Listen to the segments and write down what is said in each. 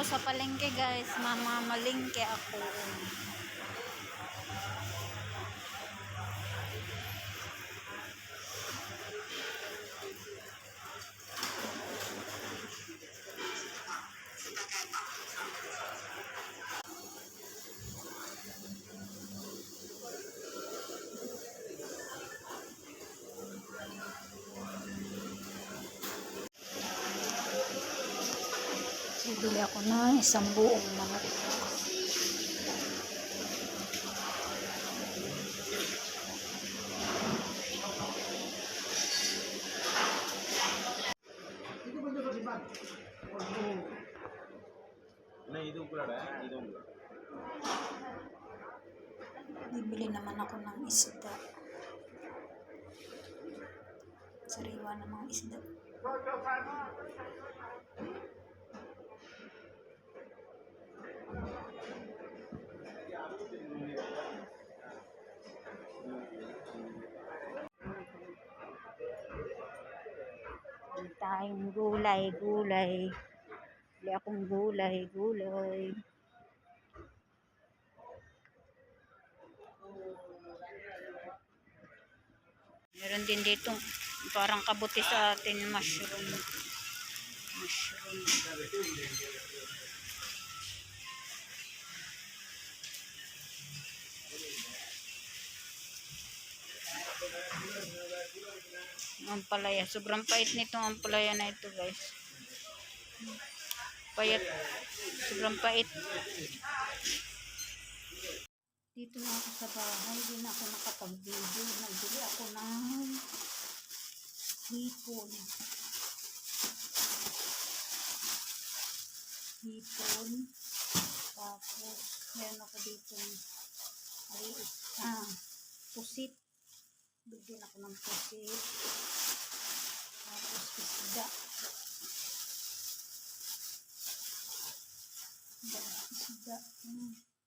sa palengke guys, mamamalingke ako. Bibili ako na isang buong manok. Bibili naman ako ng isda. Sariwa ng mga isda. Tayong gulay. Bili akong gulay. Meron din dito parang kabuti sa atin mushroom. Ampalaya. Sobrang pait nitong ampalaya na ito, guys. Payat. Sobrang pait. Dito na ako sa bahay. Hindi na ako nakapag-video. Nagbili ako ng hipon. Tapos, meron ako dito pusit. Bigyan ako ng pusit. Tapos, isda.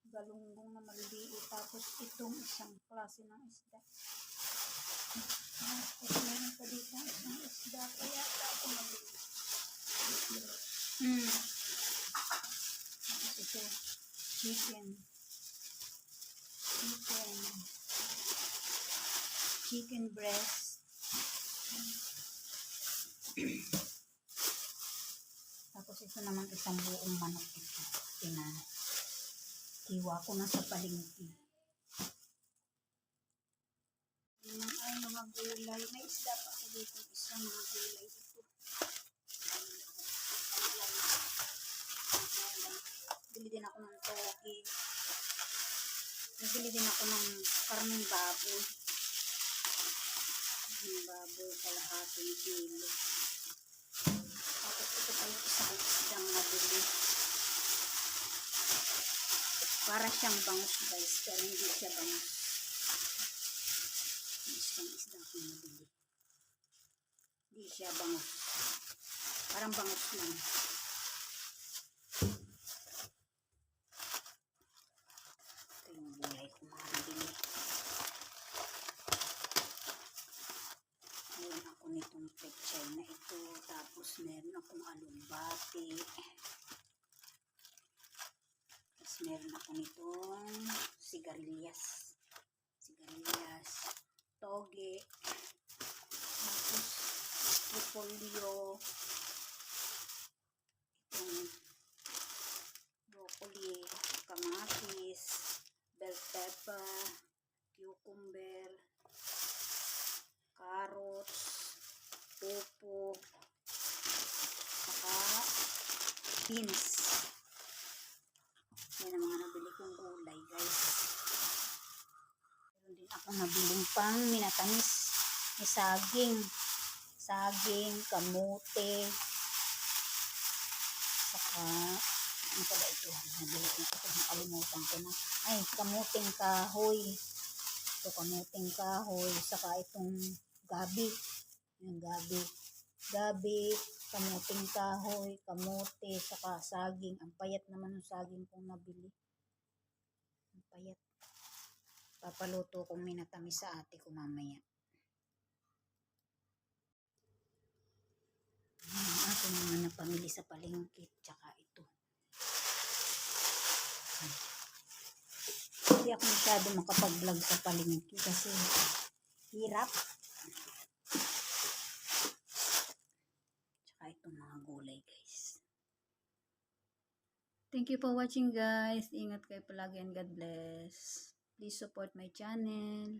Galunggong na maliliit. Tapos, itong isang klase ng isda. Tapos, meron pa dito isang isda. Kaya ako mabili. Tapos, ito. Chicken breast. Tapos ito naman isang buong manok ito. Hiwa ko na sa palengke. Ay, mga gulay. May isda pa ako dito. Isang mga gulay ito. Bili din ako ng toge. Nabili din ako ng karning baboy. Kalahating kilo. Tapos ito pa yung isang isdang nabili. Para siyang bangus, guys. Pero hindi siya bangus. Isang isda ako nabili. Hindi siya bangus. Parang bangus lang. Ito yung gulay ko nabili. Meron ako nitong pechay na ito. Tapos meron akong alugbati. Tapos meron ako nitong sigarilyas. Toge. Tapos repolyo. Itong broccoli, kamatis, bell pepper, cucumber, carrots, upo, saka beans. Yan ang mga nabili kong gulay, guys. Meron din ako nabiling pang minatamis. May saging, kamote, saka ano pala ito? Nabili ko ito, nakalimutan ko na. Ay, kamuting kahoy. Ito, kamuting kahoy, saka itong gabi. Yung gabi, kamuting kahoy, kamote, saka saging. Ang payat naman ng saging kong nabili. Ang payat. Papaluto kong minatamis sa ate ko mamaya. Ang aking mga napamili sa palengke, tsaka ito. Hindi ako masyado makapag-vlog sa palengke kasi hirap. Tsaka itong mga gulay guys. Thank you for watching guys. Ingat kayo palagi and God bless. Please support my channel.